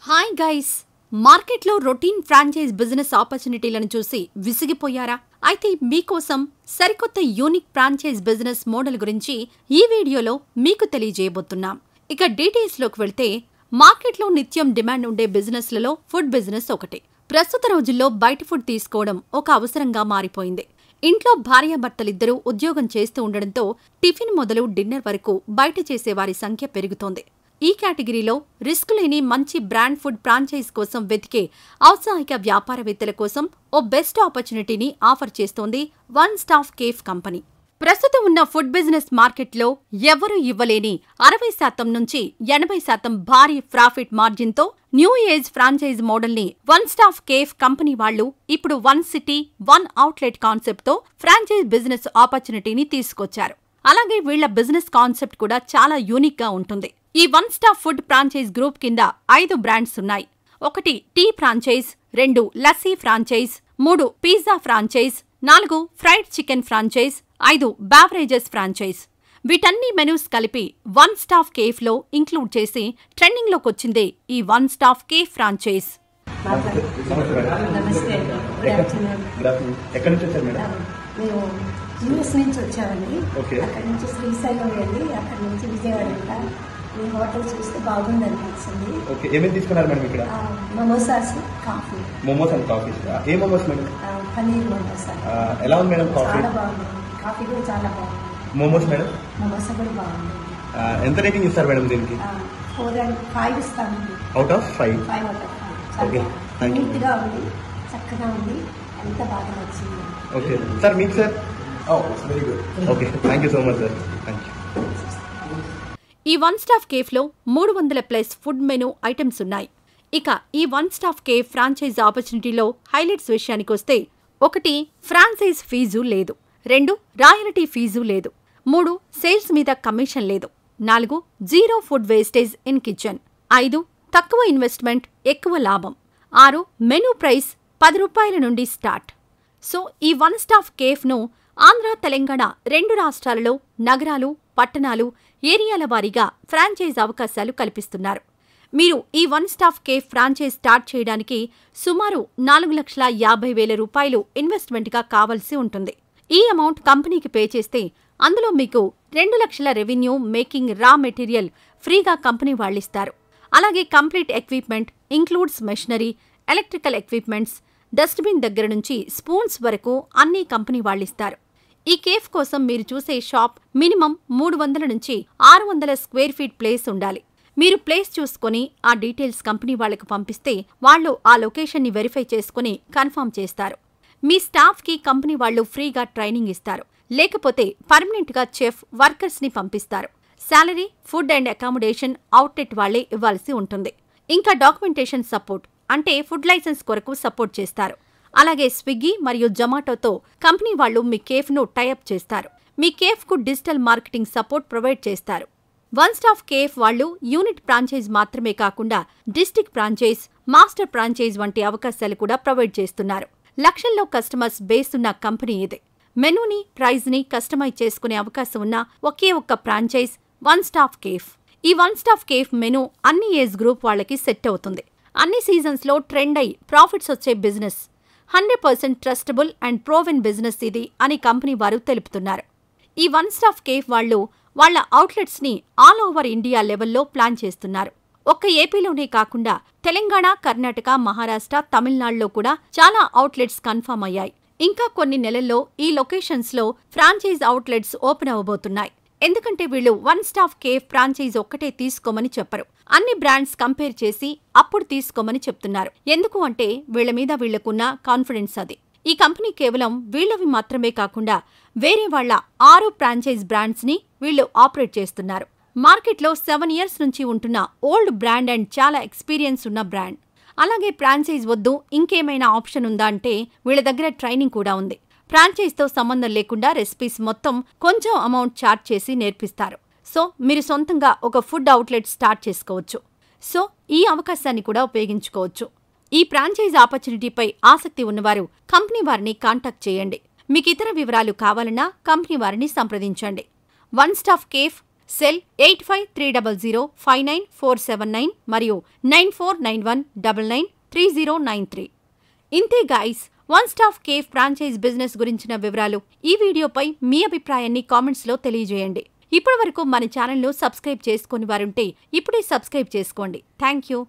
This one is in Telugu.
హాయ్ గైస్, మార్కెట్లో రొటీన్ ఫ్రాంచైజ్ బిజినెస్ ఆపర్చునిటీలను చూసి విసిగిపోయారా? అయితే మీకోసం సరికొత్త యూనిక్ ఫ్రాంచైజ్ బిజినెస్ మోడల్ గురించి ఈ వీడియోలో మీకు తెలియజేయబోతున్నాం. ఇక డీటెయిల్స్లోకి వెళ్తే, మార్కెట్లో నిత్యం డిమాండ్ ఉండే బిజినెస్లలో ఫుడ్ బిజినెస్ ఒకటి. ప్రస్తుత రోజుల్లో బయట ఫుడ్ తీసుకోవడం ఒక అవసరంగా మారిపోయింది. ఇంట్లో భార్యాభర్తలిద్దరూ ఉద్యోగం చేస్తూ ఉండడంతో టిఫిన్ మొదలు డిన్నర్ వరకు బయట చేసేవారి సంఖ్య పెరుగుతోంది. ఈ కేటగిరీలో రిస్క్ లేని మంచి బ్రాండ్ ఫుడ్ ఫ్రాంచైజ్ కోసం వెతికే ఔత్సాహిక వ్యాపారవేత్తల కోసం ఓ బెస్ట్ ఆపర్చునిటీని ఆఫర్ చేస్తోంది వన్ స్టాప్ కేఫ్ కంపెనీ. ప్రస్తుతం ఉన్న ఫుడ్ బిజినెస్ మార్కెట్లో ఎవరూ ఇవ్వలేని 60% నుంచి 80% భారీ ప్రాఫిట్ మార్జిన్తో న్యూ ఏజ్ ఫ్రాంచైజ్ మోడల్ని వన్ స్టాప్ కేఫ్ కంపెనీ వాళ్లు ఇప్పుడు వన్ సిటీ వన్ అవుట్లెట్ కాన్సెప్ట్తో ఫ్రాంచైజ్ బిజినెస్ ఆపర్చునిటీని తీసుకొచ్చారు. అలాగే వీళ్ల బిజినెస్ కాన్సెప్ట్ కూడా చాలా యూనిక్ గా ఉంటుంది. ఈ one stop food franchise group కింద 5 బ్రాండ్స్ ఉన్నాయి. 1 టీ ఫ్రాంచైజ్, 2 లస్సీ ఫ్రాంచైజ్, 3 pizza franchise, 4 fried chicken franchise, 5 beverages franchise. వీటన్ని మెనూస్ కలిపి వన్ స్టాప్ కేఫ్ లో ఇంక్లూడ్ చేసి ట్రెండింగ్ లోకి వచ్చిందే ఈ one stop cafe franchise. US నుంచి వచ్చామండి. అక్కడ నుంచి శ్రీశైలం వెళ్ళి అక్కడ నుంచి విజయవాడ మీ హోటల్ చూస్తే బాగుంది అనిపించింది. ఏమేమి తీసుకున్నారు మేడం ఇక్కడ? Momos, coffee. Momos and coffee. ఏ మోమోస్ మేడం? పన్నీర్ మోమోసా. ఎలా ఉంది మేడం? కాఫీ చాలా బాగుంది, కాఫీ కూడా చాలా బాగుంది. మోమోస్ మేడం? మోమోసా కూడా బాగుంది. ఎంత రేటింగ్ ఇస్తారు మేడం దీనికి? 4 and 5 ఇస్తాను. Out of 5? 5 out of 5. చాలా నీట్గా ఉంది, చక్కగా ఉంది, ఎంత బాగా నచ్చింది. ఓకే సార్, మీకు sir? Very good. Okay, thank you so much sir. Thank you. ఈ వన్ స్టాప్ కేఫ్ లో 300+ ఫుడ్ మెనూ ఐటమ్స్ ఉన్నాయి. ఇక ఈ వన్ స్టాప్ కేఫ్ ఫ్రాంచైజ్ ఆపర్చునిటీలో హైలైట్స్ విషయానికి వస్తే, 1 ఫ్రాంచైజ్ ఫీజు లేదు, 2 రాయల్టీ ఫీజు లేదు, 3 సేల్స్ మీద కమిషన్ లేదు, 4 zero food wastage in kitchen, 5 తక్కువ ఇన్వెస్ట్మెంట్ ఎక్కువ లాభం, 6 మెనూ ప్రైస్ ₹10 నుండి స్టార్ట్. సో ఈ వన్ స్టాప్ కేఫ్ను ఆంధ్ర, తెలంగాణ 2 రాష్ట్రాలలో నగరాలు, పట్టణాలు, ఏరియాల వారీగా ఫ్రాంచైజ్ అవకాశాలు కల్పిస్తున్నారు. మీరు ఈ one stop cafe franchise start చేయడానికి సుమారు ₹4,50,000 ఇన్వెస్ట్మెంట్గా కావాల్సి ఉంటుంది. ఈ అమౌంట్ కంపెనీకి పే చేస్తే అందులో మీకు 2 లక్షల రెవెన్యూ మేకింగ్ రా మెటీరియల్ ఫ్రీగా కంపెనీ వాళ్ళిస్తారు. అలాగే complete equipment includes machinery, electrical equipments, dustbin దగ్గర నుంచి స్పూన్స్ వరకు అన్నీ కంపెనీ వాళ్ళిస్తారు. ఈ కేఫ్ కోసం మీరు చూసే షాప్ మినిమం 300 నుంచి 600 స్క్వేర్ ఫీట్ ప్లేస్ ఉండాలి. మీరు ప్లేస్ చూసుకుని ఆ డీటెయిల్స్ కంపెనీ వాళ్లకు పంపిస్తే వాళ్ళు ఆ లొకేషన్ని వెరిఫై చేసుకుని కన్ఫర్మ్ చేస్తారు. మీ స్టాఫ్కి కంపెనీ వాళ్ళు ఫ్రీగా ట్రైనింగ్ ఇస్తారు. లేకపోతే పర్మనెంట్గా చెఫ్, వర్కర్స్ని పంపిస్తారు. Salary, food and accommodation outlet వాళ్లే ఇవ్వాల్సి ఉంటుంది. ఇంకా డాక్యుమెంటేషన్ సపోర్ట్ అంటే ఫుడ్ లైసెన్స్ కొరకు సపోర్ట్ చేస్తారు. అలాగే స్విగ్గీ మరియు జొమాటోతో కంపెనీ వాళ్లు మీ కేఫ్ను టైఅప్ చేస్తారు. మీ కేఫ్కు డిజిటల్ మార్కెటింగ్ సపోర్ట్ ప్రొవైడ్ చేస్తారు. వన్ స్టాప్ కేఫ్ వాళ్లు యూనిట్ ఫ్రాంచైజ్ మాత్రమే కాకుండా డిస్ట్రిక్ట్ ఫ్రాంచైజ్, మాస్టర్ ఫ్రాంచైజ్ వంటి అవకాశాలు కూడా ప్రొవైడ్ చేస్తున్నారు. లక్షల్లో కస్టమర్స్ బేస్ ఉన్న కంపెనీ ఇదే. మెనూని, ప్రైజ్ని కస్టమైజ్ చేసుకునే అవకాశం ఉన్న ఒకే ఒక్క ఫ్రాంచైజ్ వన్ స్టాప్ కేఫ్. ఈ వన్ స్టాప్ కేఫ్ మెనూ అన్ని ఏజ్ గ్రూప్ వాళ్ళకి సెట్ అవుతుంది. అన్ని సీజన్స్లో ట్రెండ్ అయి ప్రాఫిట్స్ వచ్చే business. 100% trustable and proven business ఇది అని కంపెనీ వారు తెలుపుతున్నారు. ఈ వన్ స్టాప్ కేఫ్ వాళ్లు వాళ్ల అవుట్లెట్స్ని ఆల్ ఓవర్ ఇండియా లెవెల్లో ప్లాన్ చేస్తున్నారు. ఒక్క ఏపీలోనే కాకుండా తెలంగాణ, కర్ణాటక, మహారాష్ట్ర, తమిళనాడులో కూడా చాలా అవుట్లెట్స్ కన్ఫర్మ్ అయ్యాయి. ఇంకా కొన్ని నెలల్లో ఈ లొకేషన్స్లో ఫ్రాంచైజ్ అవుట్లెట్స్ ఓపెన్ అవ్వబోతున్నాయి. ఎందుకంటే వీళ్ళు వన్ స్టాప్ కేఫ్ ఫ్రాంచైజ్ ఒక్కటే తీసుకోమని చెప్పరు. అన్ని బ్రాండ్స్ కంపేర్ చేసి అప్పుడు తీసుకోమని చెప్తున్నారు. ఎందుకు అంటే వీళ్ల మీద వీళ్లకున్న కాన్ఫిడెన్స్ అది. ఈ కంపెనీ కేవలం వీళ్లవి మాత్రమే కాకుండా వేరే వాళ్ల 6 ఫ్రాంచైజ్ బ్రాండ్స్ని వీళ్లు ఆపరేట్ చేస్తున్నారు. మార్కెట్లో 7 years నుంచి ఉంటున్న ఓల్డ్ బ్రాండ్ అండ్ చాలా ఎక్స్పీరియన్స్ ఉన్న బ్రాండ్. అలాగే ఫ్రాంచైజ్ వద్దు ఇంకేమైనా ఆప్షన్ ఉందా అంటే వీళ్ల దగ్గర ట్రైనింగ్ కూడా ఉంది. ఫ్రాంచైజ్తో సంబంధం లేకుండా రెసిపీస్ మొత్తం కొంచెం అమౌంట్ చార్జ్ చేసి నేర్పిస్తారు. సో మీరు సొంతంగా ఒక ఫుడ్ అవుట్లెట్ స్టార్ట్ చేసుకోవచ్చు. సో ఈ అవకాశాన్ని కూడా ఉపయోగించుకోవచ్చు. ఈ ఫ్రాంచైజ్ ఆపర్చునిటీపై ఆసక్తి ఉన్నవారు కంపెనీ వారిని కాంటాక్ట్ చేయండి. మీకు ఇతర వివరాలు కావాలన్నా కంపెనీ వారిని సంప్రదించండి. వన్ స్టాప్ కేఫ్ సెల్ 8530059479 మరియు 9491993093. ఇంతే guys, one stop cafe franchise business గురించిన వివరాలు. ఈ వీడియోపై మీ అభిప్రాయాన్ని కామెంట్స్లో తెలియజేయండి. ఇప్పటి వరకు మన ఛానల్ను సబ్స్క్రైబ్ చేసుకుని వారుంటే ఇప్పుడే సబ్స్క్రైబ్ చేసుకోండి. Thank you.